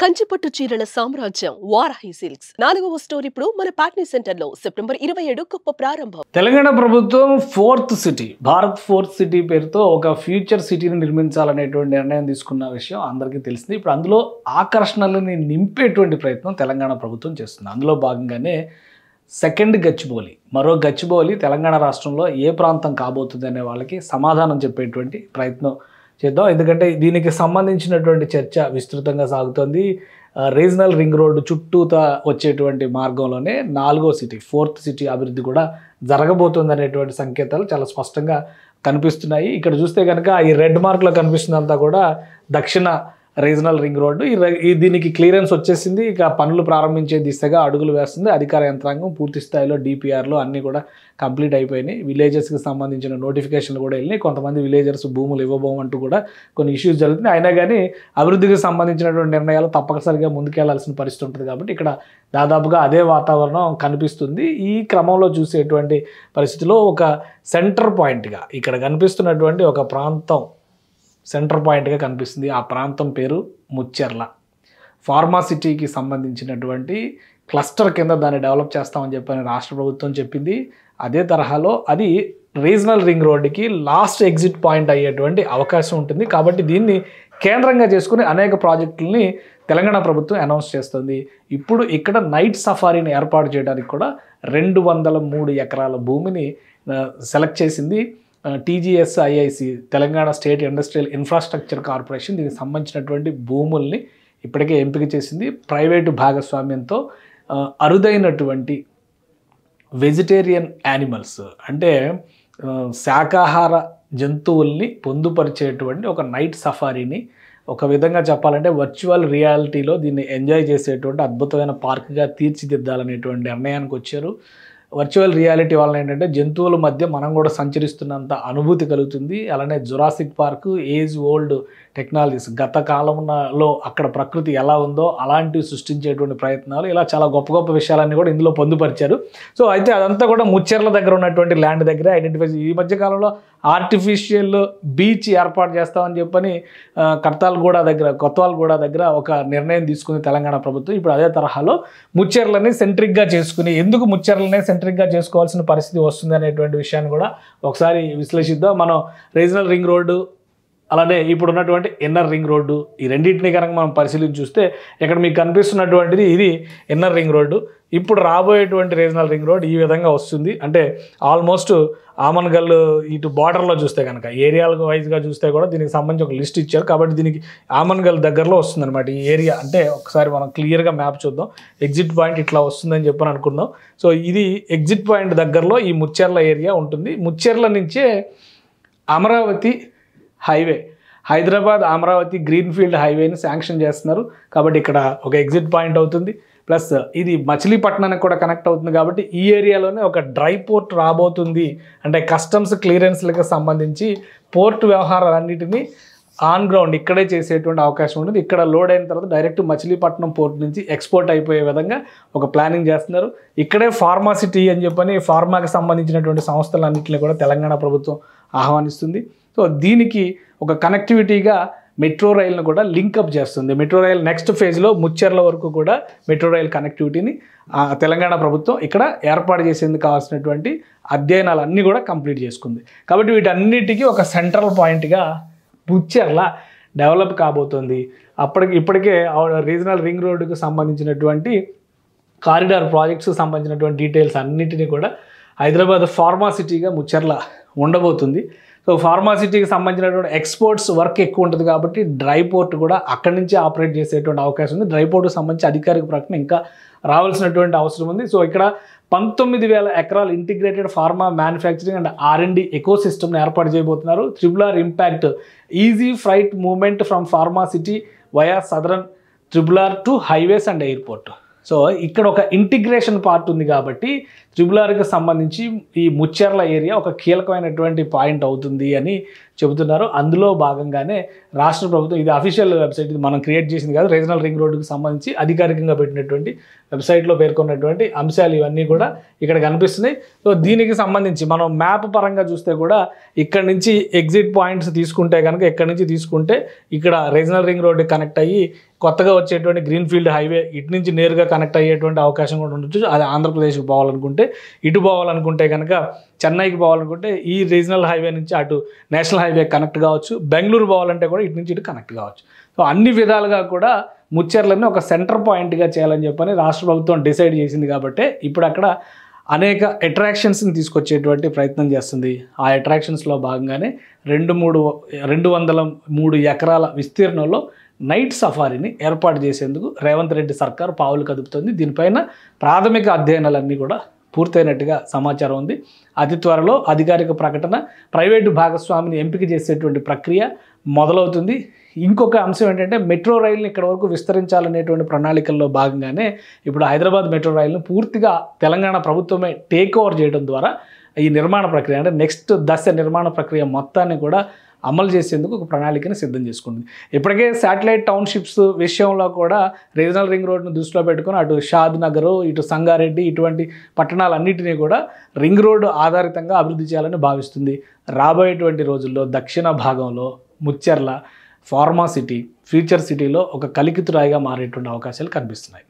కంచిపట్టు చీరల సామ్రాజ్యం వారాహి సిల్క్స్ 4వ స్టోర్ ఇప్పుడు మన పాట్నీ సెంటర్లో సెప్టెంబర్ 27 గొప్ప ప్రారంభం. తెలంగాణ ప్రభుత్వం fourth city Bharat fourth city పేరుతో ఒక ఫ్యూచర్ సిటీని నిర్మించాలనేటువంటి నిర్ణయం తీసుకున్న విషయం అందరికీ తెలిసింది. ఇప్పుడు అందులో ఆకర్షణలని నింపేటువంటి ప్రయత్నం తెలంగాణ ప్రభుత్వం చేస్తుంది. అందులో భాగంగానే సెకండ్ గచ్చిబౌలి, మరో గచ్చిబౌలి తెలంగాణ రాష్ట్రంలో ఏ ప్రాంతం కాబోతుంది అనే వాళ్ళకి సమాధానం చెప్పేటువంటి ప్రయత్నం చేద్దాం. ఎందుకంటే దీనికి సంబంధించినటువంటి చర్చ విస్తృతంగా సాగుతుంది. రీజనల్ రింగ్ రోడ్డు చుట్టూతా వచ్చేటువంటి మార్గంలోనే 4వ సిటీ ఫోర్త్ సిటీ అభివృద్ధి కూడా జరగబోతుంది అనేటువంటి సంకేతాలు చాలా స్పష్టంగా కనిపిస్తున్నాయి. ఇక్కడ చూస్తే కనుక ఈ రెడ్ మార్క్లో కనిపిస్తుందంతా కూడా దక్షిణ రీజనల్ రింగ్ రోడ్డు. దీనికి క్లియరెన్స్ వచ్చేసింది. ఇక పనులు ప్రారంభించే దిశగా అడుగులు వేస్తుంది అధికార యంత్రాంగం. పూర్తి స్థాయిలో డిపిఆర్లు అన్నీ కూడా కంప్లీట్ అయిపోయినాయి. విలేజెస్కి సంబంధించిన నోటిఫికేషన్లు కూడా వెళ్ళినాయి. కొంతమంది విలేజర్స్ భూములు ఇవ్వబోమంటూ కూడా కొన్ని ఇష్యూస్ జరుగుతున్నాయి. అయినా కానీ అభివృద్ధికి సంబంధించినటువంటి నిర్ణయాలు తప్పనిసరిగా ముందుకెళ్లాల్సిన పరిస్థితి ఉంటుంది కాబట్టి ఇక్కడ దాదాపుగా అదే వాతావరణం కనిపిస్తుంది. ఈ క్రమంలో చూసేటువంటి పరిస్థితిలో ఒక సెంటర్ పాయింట్గా ఇక్కడ కనిపిస్తున్నటువంటి ఒక ప్రాంతం సెంటర్ పాయింట్గా కనిపిస్తుంది. ఆ ప్రాంతం పేరు ముచ్చెర్ల. ఫార్మాసిటీకి సంబంధించినటువంటి క్లస్టర్ కింద దాన్ని డెవలప్ చేస్తామని చెప్పని రాష్ట్ర ప్రభుత్వం చెప్పింది. అదే తరహాలో అది రీజనల్ రింగ్ రోడ్డుకి లాస్ట్ ఎగ్జిట్ పాయింట్ అయ్యేటువంటి అవకాశం ఉంటుంది. కాబట్టి దీన్ని కేంద్రంగా చేసుకుని అనేక ప్రాజెక్టులని తెలంగాణ ప్రభుత్వం అనౌన్స్ చేస్తుంది. ఇప్పుడు ఇక్కడ నైట్ సఫారీని ఏర్పాటు చేయడానికి కూడా 203 ఎకరాల భూమిని సెలెక్ట్ చేసింది TGSIIC, Telangana state industrial infrastructure corporation. దీనికి సంబంధించినటువంటి భూముల్ని ఇప్పటికే ఎంపిక చేసింది. ప్రైవేటు భాగస్వామ్యంతో అరుదైనటువంటి వెజిటేరియన్ యానిమల్స్ అంటే శాకాహార జంతువుల్ని పొందుపరిచేటువంటి ఒక నైట్ సఫారీని ఒక విధంగా చెప్పాలంటే వర్చువల్ రియాలిటీలో దీన్ని ఎంజాయ్ చేసేటువంటి అద్భుతమైన పార్క్గా తీర్చిదిద్దాలనేటువంటి నిర్ణయానికి వచ్చారు. వర్చువల్ రియాలిటీ వలన ఏంటంటే జంతువుల మధ్య మనం కూడా సంచరిస్తున్నంత అనుభూతి కలుగుతుంది. అలానే Jurassic park age old technologies, గత కాలంలో అక్కడ ప్రకృతి ఎలా ఉందో అలాంటివి సృష్టించేటువంటి ప్రయత్నాలు, ఇలా చాలా గొప్ప గొప్ప విషయాలన్నీ కూడా ఇందులో పొందుపరిచారు. సో అయితే అదంతా కూడా ముచ్చెర్ల దగ్గర ఉన్నటువంటి ల్యాండ్ దగ్గర ఐడెంటిఫై. ఈ మధ్యకాలంలో ఆర్టిఫిషియల్ బీచ్ ఏర్పాటు చేస్తామని చెప్పని కొత్తవాల్గూడ దగ్గర ఒక నిర్ణయం తీసుకుంది తెలంగాణ ప్రభుత్వం. ఇప్పుడు అదే తరహాలో ముచ్చెర్లని సెంట్రిక్గా చేసుకుని, ఎందుకు ముచ్చెర్లనే సెంట్రిక్గా చేసుకోవాల్సిన పరిస్థితి వస్తుంది అనేటువంటి విషయాన్ని కూడా ఒకసారి విశ్లేషిద్దాం. మనం రీజనల్ రింగ్ రోడ్డు అలానే ఇప్పుడు ఉన్నటువంటి ఇన్నర్ రింగ్ రోడ్డు, ఈ రెండింటిని కనుక మనం పరిశీలించి చూస్తే ఇక్కడ మీకు కనిపిస్తున్నటువంటిది ఇది ఇన్నర్ రింగ్ రోడ్డు. ఇప్పుడు రాబోయేటువంటి రీజనల్ రింగ్ రోడ్ ఈ విధంగా వస్తుంది. అంటే ఆల్మోస్ట్ ఆమన్గల్ ఇటు బార్డర్లో చూస్తే కనుక ఏరియాలకు వైజ్గా చూస్తే కూడా దీనికి సంబంధించి ఒక లిస్ట్ ఇచ్చారు. కాబట్టి దీనికి ఆమన్గల్ దగ్గరలో వస్తుంది అనమాట ఈ ఏరియా. అంటే ఒకసారి మనం క్లియర్గా మ్యాప్ చూద్దాం. ఎగ్జిట్ పాయింట్ ఇట్లా వస్తుందని చెప్పని అనుకుందాం. సో ఇది ఎగ్జిట్ పాయింట్ దగ్గరలో ఈ ముచ్చెర్ల ఏరియా ఉంటుంది. ముచ్చెర్ల నుంచే అమరావతి హైవే, హైదరాబాద్ అమరావతి గ్రీన్ఫీల్డ్ హైవేని శాంక్షన్ చేస్తున్నారు. కాబట్టి ఇక్కడ ఒక ఎగ్జిట్ పాయింట్ అవుతుంది. ప్లస్ ఇది మచిలీపట్నానికి కూడా కనెక్ట్ అవుతుంది. కాబట్టి ఈ ఏరియాలోనే ఒక డ్రై పోర్ట్ రాబోతుంది. అంటే కస్టమ్స్ క్లియరెన్స్లకు సంబంధించి పోర్ట్ వ్యవహారాలన్నిటినీ ఆన్ గ్రౌండ్ ఇక్కడే చేసేటువంటి అవకాశం ఉంటుంది. ఇక్కడ లోడ్ అయిన తర్వాత డైరెక్ట్ మచిలీపట్నం పోర్ట్ నుంచి ఎక్స్పోర్ట్ అయిపోయే విధంగా ఒక ప్లానింగ్ చేస్తున్నారు. ఇక్కడే ఫార్మాసిటీ అని చెప్పని ఫార్మాకి సంబంధించినటువంటి సంస్థలన్నింటినీ కూడా తెలంగాణ ప్రభుత్వం ఆహ్వానిస్తుంది. సో దీనికి ఒక కనెక్టివిటీగా మెట్రో రైల్ను కూడా లింకప్ చేస్తుంది. మెట్రో రైల్ నెక్స్ట్ ఫేజ్లో ముచ్చెర్ల వరకు కూడా మెట్రో రైల్ కనెక్టివిటీని తెలంగాణ ప్రభుత్వం ఇక్కడ ఏర్పాటు చేసేందుకు కావాల్సినటువంటి అధ్యయనాలన్నీ కూడా కంప్లీట్ చేసుకుంది. కాబట్టి వీటన్నిటికీ ఒక సెంట్రల్ పాయింట్గా ముచ్చెర్ల డెవలప్ కాబోతుంది. ఇప్పటికే రీజనల్ రింగ్ రోడ్డుకు సంబంధించినటువంటి కారిడార్ ప్రాజెక్ట్స్కి సంబంధించినటువంటి డీటెయిల్స్ అన్నిటినీ కూడా హైదరాబాద్ ఫార్మాసిటీగా ముచ్చెర్ల ఉండబోతుంది. సో ఫార్మాసిటీకి సంబంధించినటువంటి ఎక్స్పోర్ట్స్ వర్క్ ఎక్కువ ఉంటుంది కాబట్టి డ్రై పోర్ట్ కూడా అక్కడి నుంచి ఆపరేట్ చేసేటువంటి అవకాశం ఉంది. డ్రై పోర్ట్కి సంబంధించి అధికారిక ప్రకటన ఇంకా రావాల్సినటువంటి అవసరం ఉంది. సో ఇక్కడ 19,000 ఎకరాలు integrated pharma manufacturing and R&D eco సిస్టమ్ని ఏర్పాటు చేయబోతున్నారు. RRR impact easy freight movement from pharma city via southern RRR to highways and airport. So ఇక్కడ ఒక ఇంటిగ్రేషన్ పార్ట్ ఉంది కాబట్టి RRRకి సంబంధించి ఈ ముచ్చెర్ల ఏరియా ఒక కీలకమైనటువంటి పాయింట్ అవుతుంది అని చెబుతున్నారు. అందులో భాగంగానే రాష్ట్ర ప్రభుత్వం, ఇది అఫీషియల్ వెబ్సైట్, ఇది మనం క్రియేట్ చేసింది కాదు, రీజనల్ రింగ్ రోడ్డుకు సంబంధించి అధికారికంగా పెట్టినటువంటి వెబ్సైట్లో పేర్కొన్నటువంటి అంశాలు ఇవన్నీ కూడా ఇక్కడ కనిపిస్తున్నాయి. సో దీనికి సంబంధించి మనం మ్యాప్ పరంగా చూస్తే కూడా ఇక్కడ నుంచి ఎగ్జిట్ పాయింట్స్ తీసుకుంటే కనుక, ఎక్కడి నుంచి తీసుకుంటే ఇక్కడ రీజనల్ రింగ్ రోడ్డు కనెక్ట్ అయ్యి కొత్తగా వచ్చేటువంటి గ్రీన్ఫీల్డ్ హైవే ఇటు నుంచి నేరుగా కనెక్ట్ అయ్యేటువంటి అవకాశం కూడా ఉండొచ్చు. అది ఆంధ్రప్రదేశ్కి పోవాలనుకుంటే, ఇటు పోవాలనుకుంటే కనుక చెన్నైకి పోవాలనుకుంటే ఈ రీజనల్ హైవే నుంచి అటు నేషనల్ హైవే కనెక్ట్ కావచ్చు, బెంగళూరు పోవాలంటే కూడా ఇటు నుంచి ఇటు కనెక్ట్ కావచ్చు. సో అన్ని విధాలుగా కూడా ముచ్చెర్లని ఒక సెంటర్ పాయింట్గా చేయాలని చెప్పని రాష్ట్ర ప్రభుత్వం డిసైడ్ చేసింది. కాబట్టి ఇప్పుడు అక్కడ అనేక అట్రాక్షన్స్ని తీసుకొచ్చేటువంటి ప్రయత్నం చేస్తుంది. ఆ అట్రాక్షన్స్లో భాగంగానే 203 ఎకరాల విస్తీర్ణంలో నైట్ సఫారీని ఏర్పాటు చేసేందుకు రేవంత్ రెడ్డి సర్కార్ పావులు కదుపుతుంది. దీనిపైన ప్రాథమిక అధ్యయనాలన్నీ కూడా పూర్తయినట్టుగా సమాచారం ఉంది. అతి త్వరలో అధికారిక ప్రకటన, ప్రైవేటు భాగస్వామిని ఎంపిక చేసేటువంటి ప్రక్రియ మొదలవుతుంది. ఇంకొక అంశం ఏంటంటే మెట్రో రైలుని ఇక్కడ వరకు విస్తరించాలనేటువంటి ప్రణాళికల్లో భాగంగానే ఇప్పుడు హైదరాబాద్ మెట్రో రైలును పూర్తిగా తెలంగాణ ప్రభుత్వమే టేక్ ఓవర్ చేయడం ద్వారా ఈ నిర్మాణ ప్రక్రియ, అంటే నెక్స్ట్ దశ నిర్మాణ ప్రక్రియ మొత్తాన్ని కూడా అమలు చేసేందుకు ఒక ప్రణాళికను సిద్ధం చేసుకుంటుంది. ఇప్పటికే శాటిలైట్ టౌన్షిప్స్ విషయంలో కూడా రీజనల్ రింగ్ రోడ్ను దృష్టిలో పెట్టుకుని అటు షాద్ నగరు, ఇటు సంగారెడ్డి, ఇటువంటి పట్టణాలన్నింటినీ కూడా రింగ్ రోడ్డు ఆధారితంగా అభివృద్ధి చేయాలని భావిస్తుంది. రాబోయేటువంటి రోజుల్లో దక్షిణ భాగంలో ముచ్చెర్ల ఫార్మా సిటీ, ఫ్యూచర్ సిటీలో ఒక కలికితురాయిగా మారేటువంటి అవకాశాలు కనిపిస్తున్నాయి.